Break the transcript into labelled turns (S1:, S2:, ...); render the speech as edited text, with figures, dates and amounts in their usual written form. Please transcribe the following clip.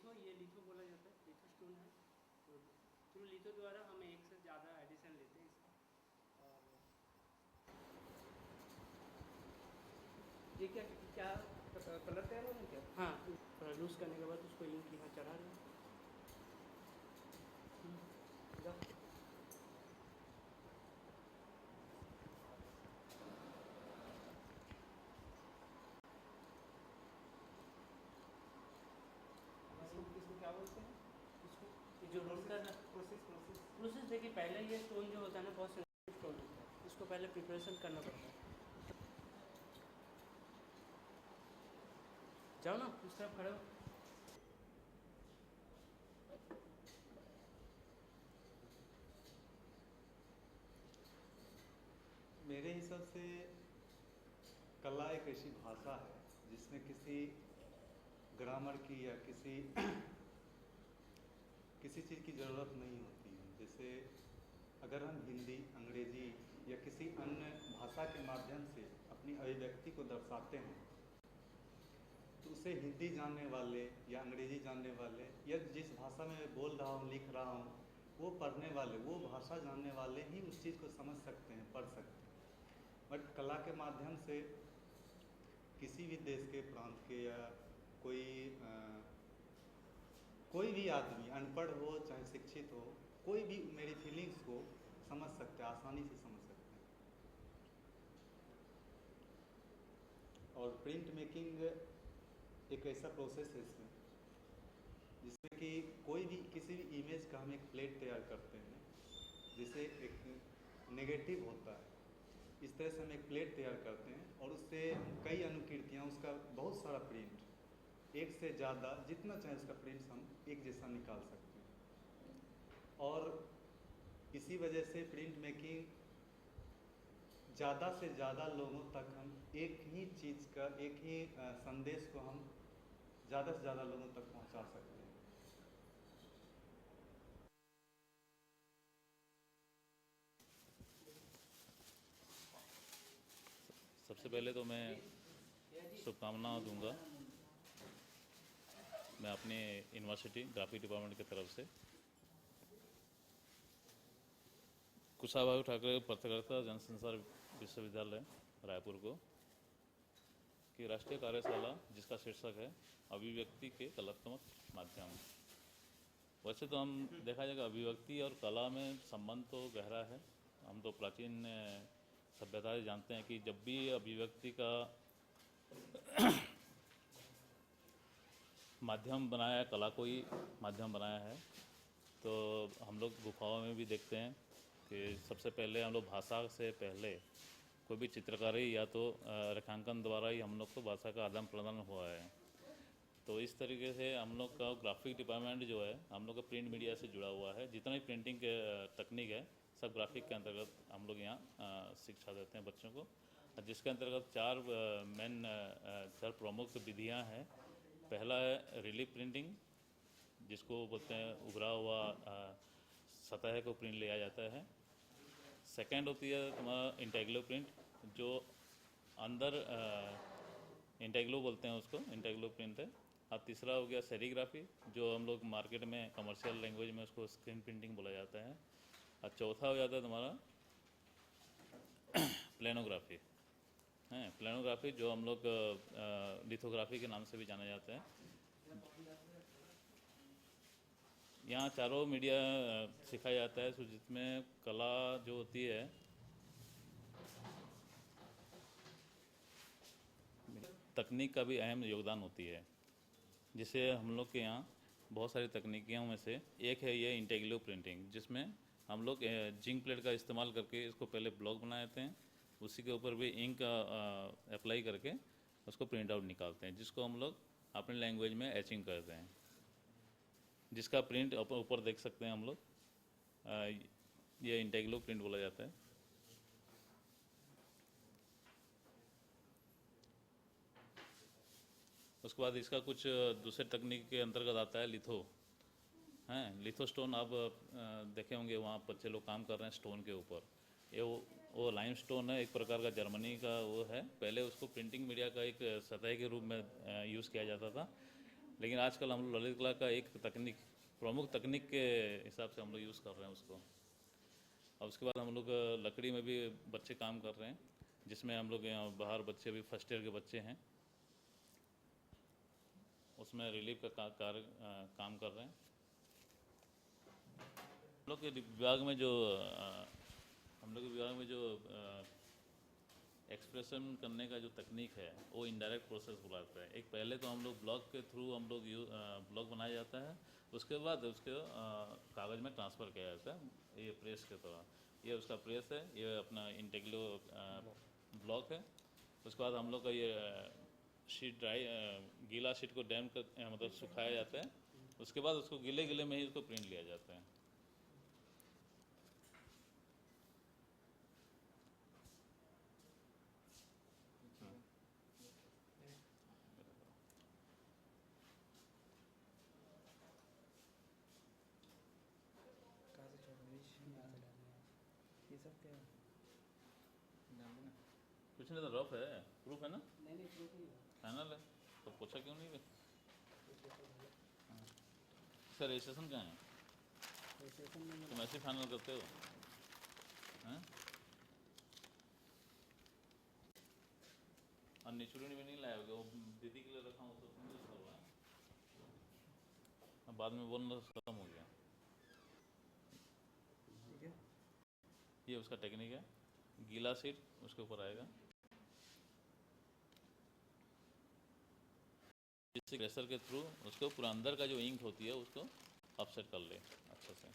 S1: ये लिथो बोला जाता है, लिथो स्टोन है। तो थ्रू लिथो द्वारा हम एक से ज़्यादा एडिशन लेते हैं इसका।
S2: ये क्या क्या कलर तैयार होना क्या?
S1: हाँ, थोड़ा लूज़ करने के बाद उसको इंक यहाँ चढ़ा दें।
S2: जा। इसको क्या बोलते हैं?
S1: इसको ये जो रोल कर रहा प्रोसेस देखिए, पहले ये स्टोन जो होता है ना, बहुत सेंसिटिव स्टोन होता है, इसको पहले प्रिपरेशन करना पड़ता है। जाओ ना, उस तरफ खड़े हो।
S3: मेरे हिसाब से कला एक ऐसी भाषा है जिसमें किसी ग्रामर की या किसी चीज़ की ज़रूरत नहीं होती है। जैसे अगर हम हिंदी, अंग्रेजी या किसी अन्य भाषा के माध्यम से अपनी अभिव्यक्ति को दर्शाते हैं, तो उसे हिंदी जानने वाले या अंग्रेजी जानने वाले या जिस भाषा में मैं बोल रहा हूँ, लिख रहा हूँ, वो पढ़ने वाले, वो भाषा जानने वाले ही उस चीज़ को समझ सकते हैं, पढ़ सकते हैं। बट कला के माध्यम से किसी भी देश के, प्रांत के या कोई भी आदमी, अनपढ़ हो चाहे शिक्षित हो, कोई भी मेरी फीलिंग्स को समझ सकता है, आसानी से समझ सकते हैं। और प्रिंट मेकिंग एक ऐसा प्रोसेस है इसमें जिसमें कि कोई भी किसी भी इमेज का हम एक प्लेट तैयार करते हैं, जिसे एक नेगेटिव होता है, इस तरह से हम एक प्लेट तैयार करते हैं और उससे कई अनुकृतियाँ, उसका बहुत सारा प्रिंट, एक से ज़्यादा जितना चाहे उसका प्रिंट्स हम एक जैसा निकाल सकते हैं। और इसी वजह से प्रिंट मेकिंग ज़्यादा से ज़्यादा लोगों तक हम एक ही चीज़ का, एक ही संदेश को हम ज़्यादा से ज़्यादा लोगों तक पहुंचा सकते हैं।
S4: सबसे पहले तो मैं शुभकामनाएं दूंगा मैं अपने यूनिवर्सिटी ग्राफिक डिपार्टमेंट की तरफ से कुशाभाऊ ठाकरे पत्रकारिता जनसंचार विश्वविद्यालय रायपुर को की राष्ट्रीय कार्यशाला जिसका शीर्षक है अभिव्यक्ति के कलात्मक माध्यम। वैसे तो हम देखा जाएगा अभिव्यक्ति और कला में संबंध तो गहरा है। हम तो प्राचीन सभ्यता से जानते हैं कि जब भी अभिव्यक्ति का माध्यम बनाया है, कला को ही माध्यम बनाया है, तो हम लोग गुफाओं में भी देखते हैं कि सबसे पहले हम लोग भाषा से पहले कोई भी चित्रकारी या तो रेखांकन द्वारा ही हम लोग को भाषा का आदान प्रदान हुआ है। तो इस तरीके से हम लोग का ग्राफिक डिपार्टमेंट जो है हम लोग का प्रिंट मीडिया से जुड़ा हुआ है। जितना भी प्रिंटिंग के तकनीक है सब ग्राफिक के अंतर्गत हम लोग यहाँ शिक्षा देते हैं बच्चों को, जिसके अंतर्गत चार प्रमुख विधियाँ हैं। पहला है रिलीफ प्रिंटिंग, जिसको बोलते हैं उभरा हुआ सतह को प्रिंट लिया जाता है। सेकेंड होती है तुम्हारा इंटेग्लो प्रिंट, जो अंदर इंटेग्लो बोलते हैं उसको, इंटेग्लो प्रिंट है। और तीसरा हो गया सेरीग्राफी, जो हम लोग मार्केट में कमर्शियल लैंग्वेज में उसको स्क्रीन प्रिंटिंग बोला जाता है। और चौथा हो जाता है तुम्हारा प्लेनोग्राफी है, प्लेनोग्राफी जो हम लोग लिथोग्राफी के नाम से भी जाना जाता है। यहाँ चारों मीडिया सिखाया जाता है, जिसमें कला जो होती है तकनीक का भी अहम योगदान होती है। जिसे हम लोग के यहाँ बहुत सारी तकनीकियों में से एक है ये इंटेग्लो प्रिंटिंग, जिसमें हम लोग जिंक प्लेट का इस्तेमाल करके इसको पहले ब्लॉक बना देते हैं, उसी के ऊपर भी इंक अप्लाई करके उसको प्रिंट आउट निकालते हैं, जिसको हम लोग अपने लैंग्वेज में एचिंग करते हैं, जिसका प्रिंट ऊपर देख सकते हैं हम लोग। ये इंटेग्लो प्रिंट बोला जाता है। उसके बाद इसका कुछ दूसरे तकनीक के अंतर्गत आता है लिथो हैं। लिथो स्टोन आप देखे होंगे, वहाँ बच्चे लोग काम कर रहे हैं स्टोन के ऊपर। ये वो लाइम स्टोन है, एक प्रकार का जर्मनी का वो है। पहले उसको प्रिंटिंग मीडिया का एक सतह के रूप में यूज़ किया जाता था, लेकिन आजकल हम लोग ललित कला का एक तकनीक, प्रमुख तकनीक के हिसाब से हम लोग यूज़ कर रहे हैं उसको। और उसके बाद हम लोग लकड़ी में भी बच्चे काम कर रहे हैं, जिसमें हम लोग यहाँ बाहर बच्चे भी फर्स्ट ईयर के बच्चे हैं, उसमें रिलीफ का कार्य काम कर रहे हैं। हम लोग के विभाग में जो एक्सप्रेशन करने का जो तकनीक है वो इनडायरेक्ट प्रोसेस बुलाता है। एक पहले तो हम लोग ब्लॉक के थ्रू हम लोग ब्लॉक बनाया जाता है, उसके बाद उसके कागज़ में ट्रांसफ़र किया जाता है ये प्रेस के द्वारा। ये उसका प्रेस है, ये अपना इंटेग्लो ब्लॉक है। उसके बाद हम लोग का ये शीट गीला शीट को डैम कर मतलब सुखाया जाता है, उसके बाद उसको गीले में ही उसको प्रिंट लिया जाता है।
S2: ये सब क्या है?
S4: कुछ नहीं, तो रफ है, प्रूफ है ना,
S2: नहीं प्रूफ नहीं है।
S4: फाइनल है, तो पूछा क्यों नहीं है? इसका रजिस्ट्रेशन कहाँ है?
S2: रजिस्ट्रेशन में
S4: तुम ऐसे फाइनल करते हो हैं? और निचुड़ी भी नहीं लाए, वो दीदी के लिए रखा हूँ, उसको यूज़ कर रहा है। अब बाद में बोलना खत्म हो गया।
S2: ठीक है,
S4: ये उसका टेक्निक है, गीला शीट उसके ऊपर आएगा, जिससे प्रेशर के थ्रू उसको पूरा अंदर का जो इंक होती है उसको ऑफसेट कर ले अच्छे से।